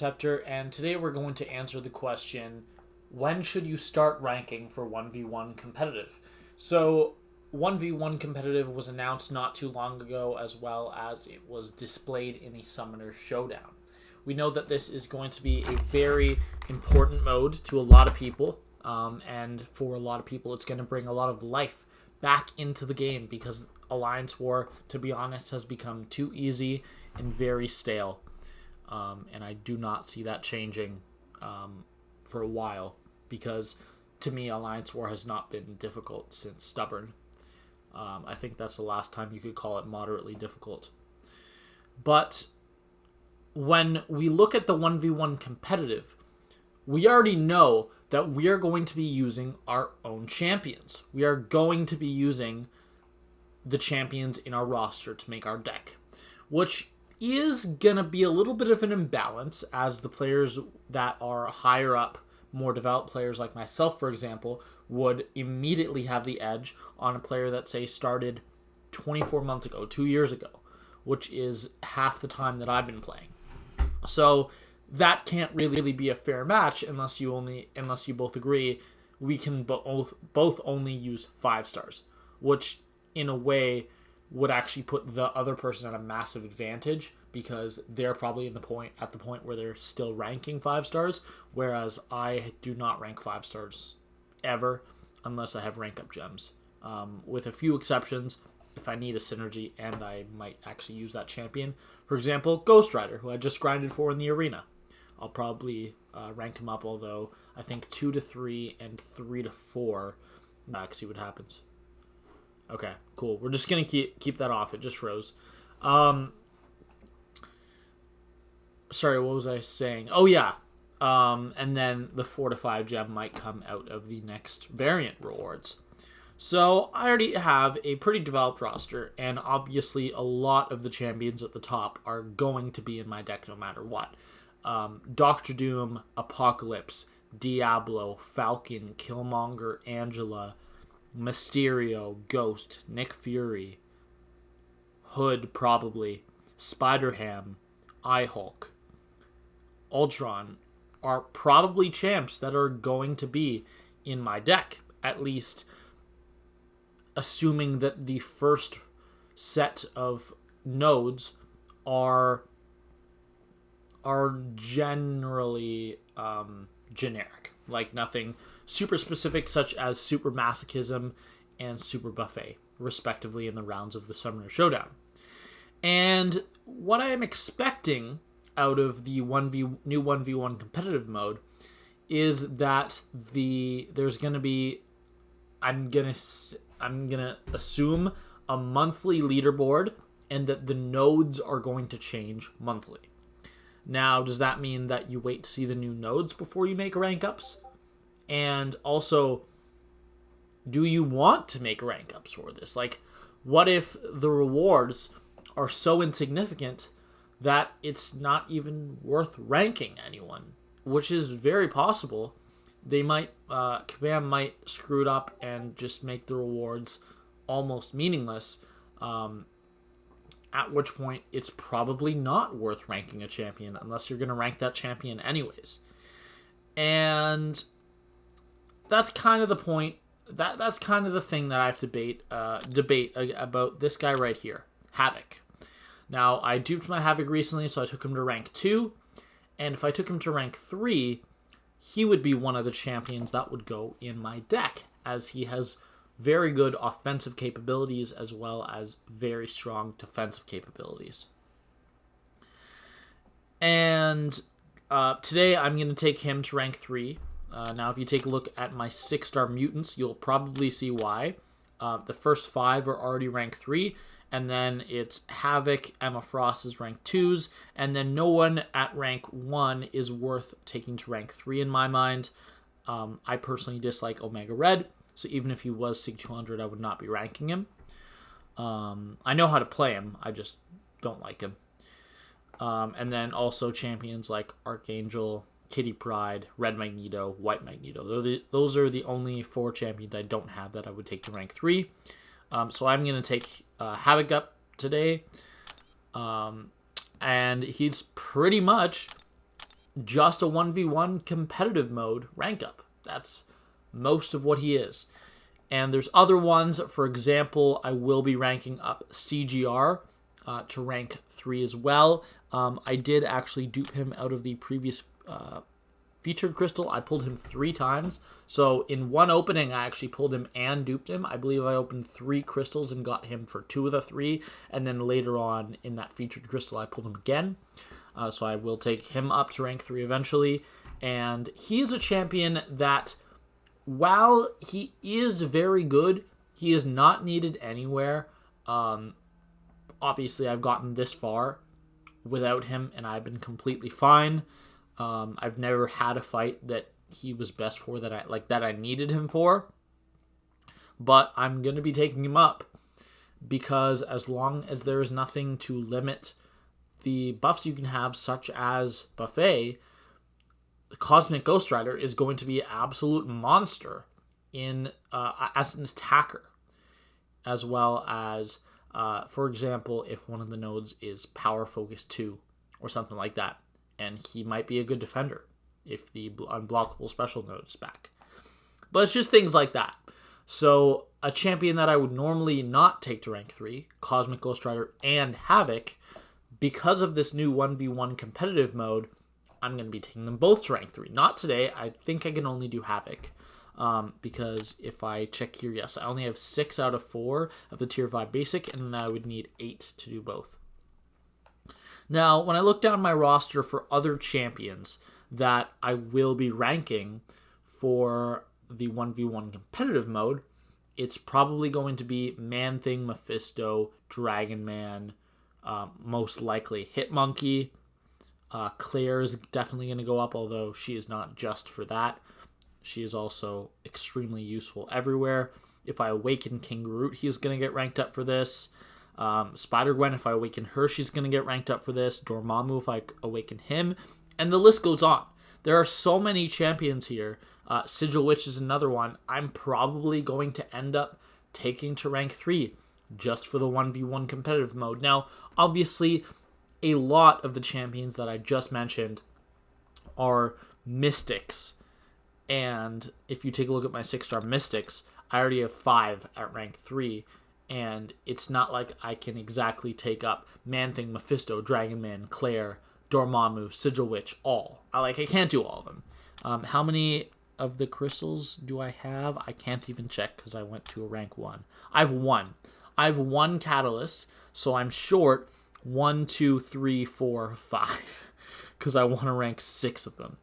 Chapter, and today we're going to answer the question, when should you start ranking for 1v1 competitive? So, 1v1 competitive was announced not too long ago, as well as it was displayed in the Summoner Showdown. We know that this is going to be a very important mode to a lot of people, and for a lot of people it's going to bring a lot of life back into the game, because Alliance War, to be honest, has become too easy and very stale. And I do not see that changing for a while, because to me, Alliance War has not been difficult since Stubborn. I think that's the last time you could call it moderately difficult. But when we look at the 1v1 competitive, we already know that we are going to be using our own champions. We are going to be using the champions in our roster to make our deck, which is going to be a little bit of an imbalance, as the players that are higher up, more developed players like myself, for example, would immediately have the edge on a player that, say, started 24 months ago, 2 years ago, which is half the time that I've been playing. So that can't really be a fair match unless you both agree we can both only use 5 stars, which in a way would actually put the other person at a massive advantage, because they're probably at the point where they're still ranking 5 stars, whereas I do not rank 5 stars ever unless I have rank up gems. With a few exceptions, if I need a synergy and I might actually use that champion. For example, Ghost Rider, who I just grinded for in the arena. I'll probably rank him up, although I think 2 to 3 and 3 to 4. See what happens. Okay, cool. We're just going to keep that off. It just froze. Sorry, what was I saying? Oh, yeah. And then the 4 to 5 gem might come out of the next variant rewards. So I already have a pretty developed roster, and obviously a lot of the champions at the top are going to be in my deck no matter what. Doctor Doom, Apocalypse, Diablo, Falcon, Killmonger, Angela, Mysterio, Ghost, Nick Fury, Hood probably, Spider-Ham, I-Hulk, Ultron are probably champs that are going to be in my deck, at least assuming that the first set of nodes are generally generic, like nothing super specific, such as Super Masochism and Super Buffet, respectively, in the rounds of the Summoner Showdown. And what I am expecting out of the new 1v1 competitive mode is that there's going to be, I'm gonna assume, a monthly leaderboard, and that the nodes are going to change monthly. Now, does that mean that you wait to see the new nodes before you make rank ups? And also, do you want to make rank ups for this? Like, what if the rewards are so insignificant that it's not even worth ranking anyone? Which is very possible. They might, Kabam might screw it up and just make the rewards almost meaningless. At which point, it's probably not worth ranking a champion unless you're going to rank that champion anyways. And that's kind of the point. That's kind of the thing that I have to debate about this guy right here, Havoc. Now, I duped my Havoc recently, so I took him to rank 2. And if I took him to rank 3, he would be one of the champions that would go in my deck, as he has very good offensive capabilities as well as very strong defensive capabilities. And today I'm going to take him to rank 3. Now, if you take a look at my 6-star mutants, you'll probably see why. The first 5 are already rank 3, and then it's Havoc, Emma Frost is rank 2s, and then no one at rank 1 is worth taking to rank 3 in my mind. I personally dislike Omega Red, so even if he was Sig 200, I would not be ranking him. I know how to play him, I just don't like him. And then also champions like Archangel, Kitty Pryde, Red Magneto, White Magneto. Those are the only 4 champions I don't have that I would take to rank 3. So I'm going to take Havoc up today. And he's pretty much just a 1v1 competitive mode rank up. That's most of what he is. And there's other ones. For example, I will be ranking up CGR to rank 3 as well. I did actually dupe him out of the previous featured crystal. I pulled him 3 times. So in one opening, I actually pulled him and duped him. I believe I opened 3 crystals and got him for 2 of the 3. And then later on in that featured crystal, I pulled him again. So I will take him up to rank 3 eventually. And he is a champion that, while he is very good, he is not needed anywhere. Obviously, I've gotten this far without him, and I've been completely fine. I've never had a fight that he was best for that I needed him for. But I'm going to be taking him up because as long as there is nothing to limit the buffs you can have, such as Buffet, Cosmic Ghost Rider is going to be an absolute monster in as an attacker, as well as, for example, if one of the nodes is Power Focus 2 or something like that, and he might be a good defender if the unblockable special node is back. But it's just things like that. So a champion that I would normally not take to rank 3, Cosmic Ghost Rider and Havoc, because of this new 1v1 competitive mode, I'm going to be taking them both to rank 3. Not today. I think I can only do Havoc. Because if I check here, yes, I only have 6 out of 4 of the tier 5 basic, and I would need 8 to do both. Now, when I look down my roster for other champions that I will be ranking for the 1v1 competitive mode, it's probably going to be Man-Thing, Mephisto, Dragon Man, most likely Hitmonkey. Claire is definitely going to go up, although she is not just for that. She is also extremely useful everywhere. If I awaken King Groot, he's going to get ranked up for this. Spider-Gwen, if I awaken her, she's going to get ranked up for this. Dormammu, if I awaken him. And the list goes on. There are so many champions here. Sigil Witch is another one. I'm probably going to end up taking to rank 3 just for the 1v1 competitive mode. Now, obviously, a lot of the champions that I just mentioned are mystics. And if you take a look at my 6-star mystics, I already have 5 at rank 3. And it's not like I can exactly take up Man-Thing, Mephisto, Dragon Man, Claire, Dormammu, Sigil Witch, all. I can't do all of them. How many of the crystals do I have? I can't even check because I went to a rank 1. I have 1. I have 1 catalyst, so I'm short 1, 2, 3, 4, 5 because I want to rank 6 of them.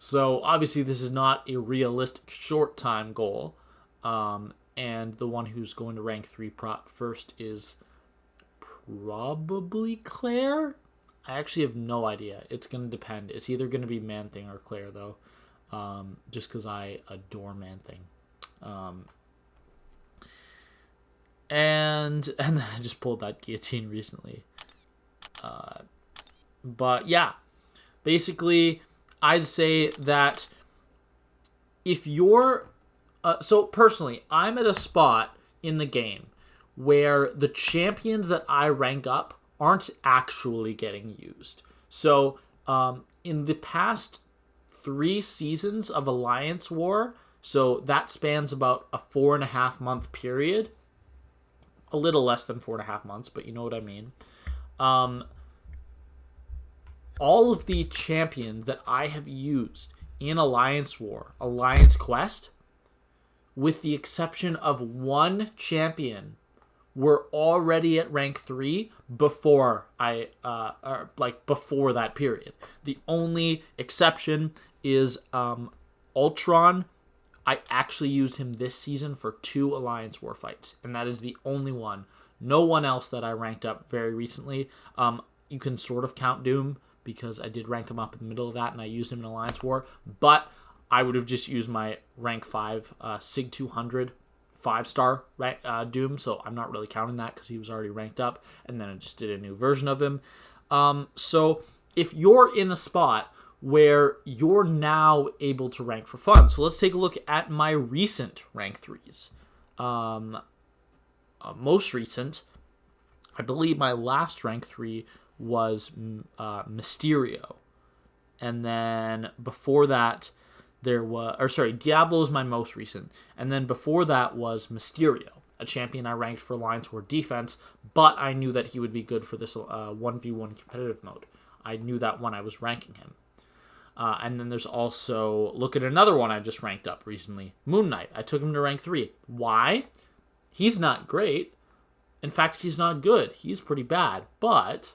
So obviously this is not a realistic short time goal. And the one who's going to rank 3 first is probably Claire. I actually have no idea. It's going to depend. It's either going to be Man-Thing or Claire, though. Just because I adore Man-Thing. And then I just pulled that guillotine recently. But yeah, basically, I'd say that if you're... so personally, I'm at a spot in the game where the champions that I rank up aren't actually getting used. So in the past 3 seasons of Alliance War, so that spans about a 4.5 month period, a little less than 4.5 months, but you know what I mean. All of the champions that I have used in Alliance War, Alliance Quest, with the exception of 1 champion, were already at rank 3 before before that period. The only exception is Ultron. I actually used him this season for 2 Alliance War fights, and that is the only one. No one else that I ranked up very recently. You can sort of count Doom, because I did rank him up in the middle of that, and I used him in Alliance War, but I would have just used my rank 5 Sig 200 5-star Doom, so I'm not really counting that because he was already ranked up, and then I just did a new version of him. So if you're in a spot where you're now able to rank for fun, so let's take a look at my recent rank 3s. Most recent, I believe my last rank 3 was Mysterio. And then before that, Diablo is my most recent. And then before that was Mysterio, a champion I ranked for Alliance War defense, but I knew that he would be good for this 1v1 competitive mode. I knew that when I was ranking him. And then there's also, look at another one I just ranked up recently, Moon Knight. I took him to rank 3. Why? He's not great. In fact, he's not good. He's pretty bad. But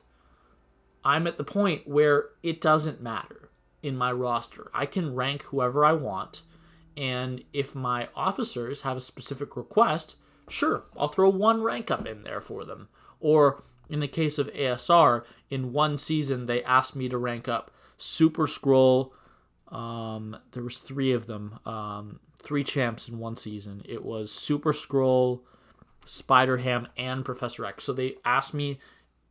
I'm at the point where it doesn't matter in my roster. I can rank whoever I want. And if my officers have a specific request, sure, I'll throw one rank up in there for them. Or in the case of ASR, in one season, they asked me to rank up Super Skrull. There was 3 of them. 3 champs in one season. It was Super Skrull, Spider-Ham, and Professor X. So they asked me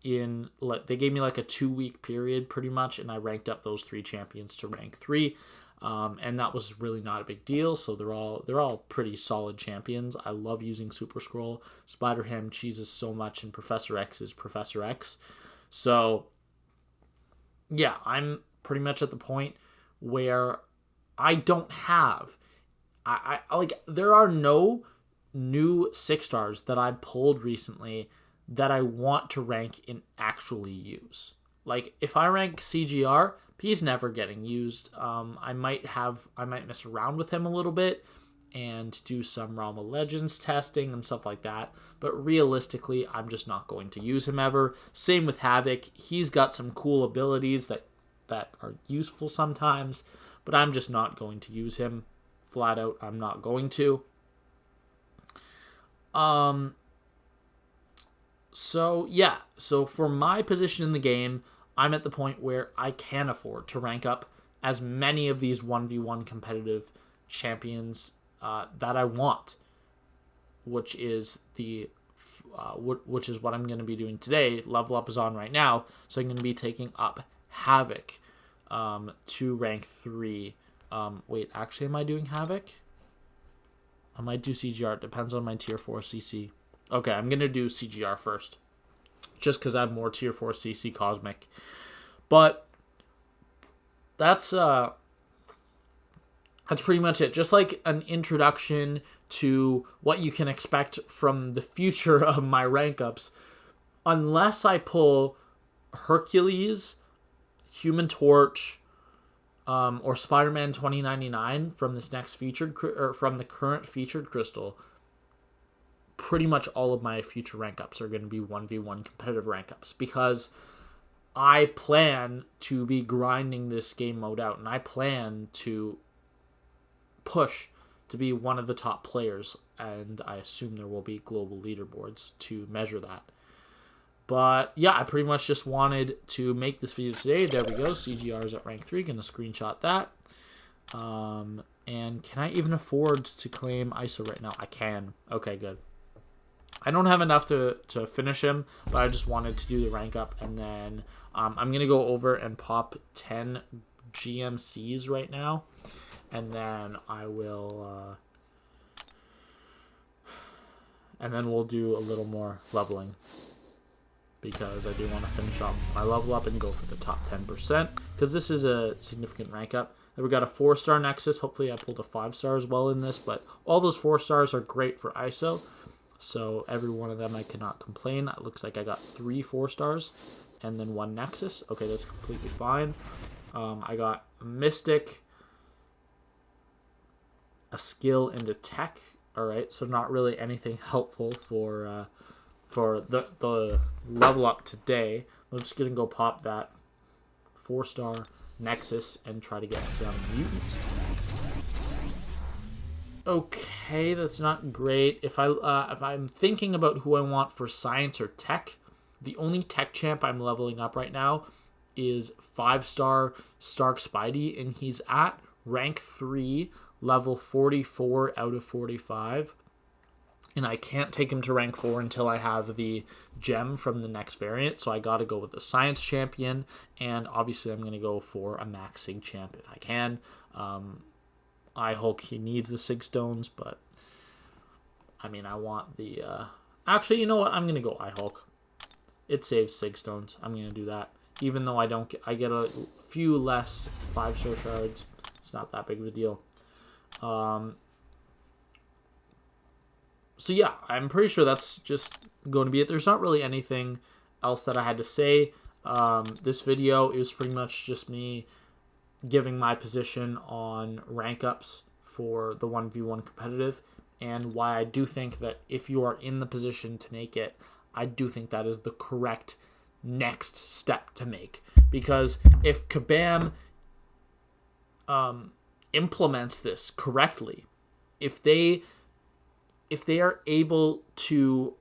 they gave me like a 2-week period pretty much, and I ranked up those 3 champions to rank 3. And that was really not a big deal. So they're all pretty solid champions. I love using Super Skrull. Spider-Ham cheeses so much, and Professor X is Professor X. So yeah, I'm pretty much at the point where I don't have I like, there are no new 6-stars that I pulled recently that I want to rank and actually use. Like, if I rank CGR, he's never getting used. I might mess around with him a little bit and do some Realm of Legends testing and stuff like that. But realistically, I'm just not going to use him ever. Same with Havoc. He's got some cool abilities that are useful sometimes, but I'm just not going to use him. Flat out, I'm not going to. So for my position in the game, I'm at the point where I can afford to rank up as many of these 1v1 competitive champions that I want, which is what I'm going to be doing today. Level Up is on right now, so I'm going to be taking up Havoc to rank 3. Wait, actually, am I doing Havoc? I might do CGR. It depends on my tier 4 CC. Okay, I'm going to do CGR first, just because I have more tier 4 CC Cosmic. But that's pretty much it. Just like an introduction to what you can expect from the future of my rank ups. Unless I pull Hercules, Human Torch, or Spider-Man 2099 from this next from the current featured crystal, pretty much all of my future rank ups are going to be 1v1 competitive rank ups, because I plan to be grinding this game mode out, and I plan to push to be one of the top players, and I assume there will be global leaderboards to measure that. But yeah, I pretty much just wanted to make this video today. There we go. CGR is at rank 3. Going to screenshot that. And can I even afford to claim ISO right now? I can. Okay, good. I don't have enough to finish him, but I just wanted to do the rank up. And then I'm going to go over and pop 10 GMCs right now. And then I will... and then we'll do a little more leveling, because I do want to finish up my level up and go for the top 10%, because this is a significant rank up. Then we got a 4-star Nexus. Hopefully I pulled a 5-star as well in this, but all those 4-stars are great for ISO, so every one of them I cannot complain. It looks like I got 3 4-stars and then 1 Nexus. Okay, that's completely fine. I got Mystic, a skill, and a tech. Alright, so not really anything helpful for the level up today. I'm just going to go pop that 4-star Nexus and try to get some mutant. Okay, that's not great. If I'm thinking about who I want for science or tech, the only tech champ I'm leveling up right now is 5-star Stark Spidey, and he's at rank 3, level 44 out of 45. And I can't take him to rank 4 until I have the gem from the next variant. So I got to go with the science champion. And obviously I'm going to go for a max sig champ if I can. I Hulk, he needs the sig stones, but I mean, I want the... Actually, you know what? I'm going to go I Hulk. It saves sig stones. I'm going to do that. even though I get a few less 5-star shards. It's not that big of a deal. So yeah, I'm pretty sure that's just going to be it. There's not really anything else that I had to say. This video is pretty much just me giving my position on rank ups for the 1v1 competitive, and why I do think that if you are in the position to make it, I do think that is the correct next step to make. Because if Kabam implements this correctly, if they are able to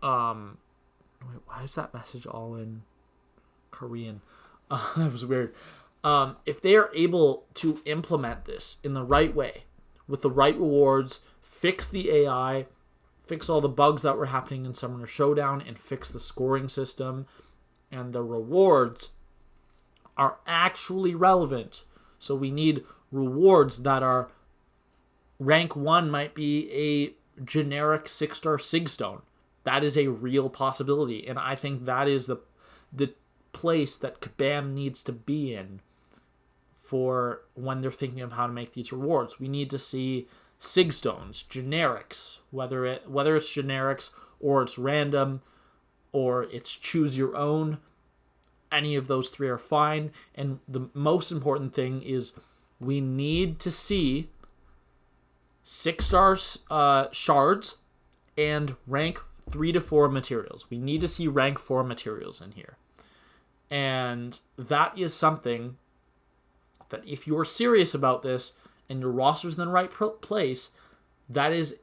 wait, why is that message all in Korean? That was weird. If they are able to implement this in the right way, with the right rewards, fix the AI, fix all the bugs that were happening in Summoner Showdown, and fix the scoring system, and the rewards are actually relevant. So we need rewards that are rank 1 might be a generic 6-star Sigstone. That is a real possibility, and I think that is the place that Kabam needs to be in for when they're thinking of how to make these rewards. We need to see Sigstones, generics, whether it's generics or it's random or it's choose your own. Any of those three are fine. And the most important thing is we need to see 6-star shards and rank 3 to 4 materials. We need to see rank 4 materials in here. And that is something that if you're serious about this and your roster's in the right place, that is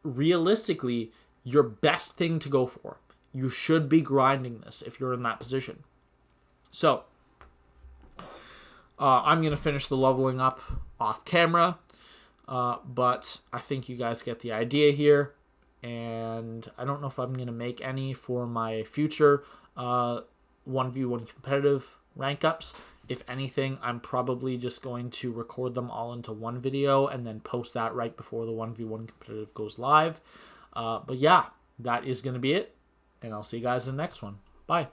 realistically your best thing to go for. You should be grinding this if you're in that position. So, I'm going to finish the leveling up off camera, but I think you guys get the idea here. And I don't know if I'm going to make any for my future 1v1 competitive rank ups. If anything, I'm probably just going to record them all into one video and then post that right before the 1v1 competitive goes live. But yeah, that is going to be it. And I'll see you guys in the next one. Bye.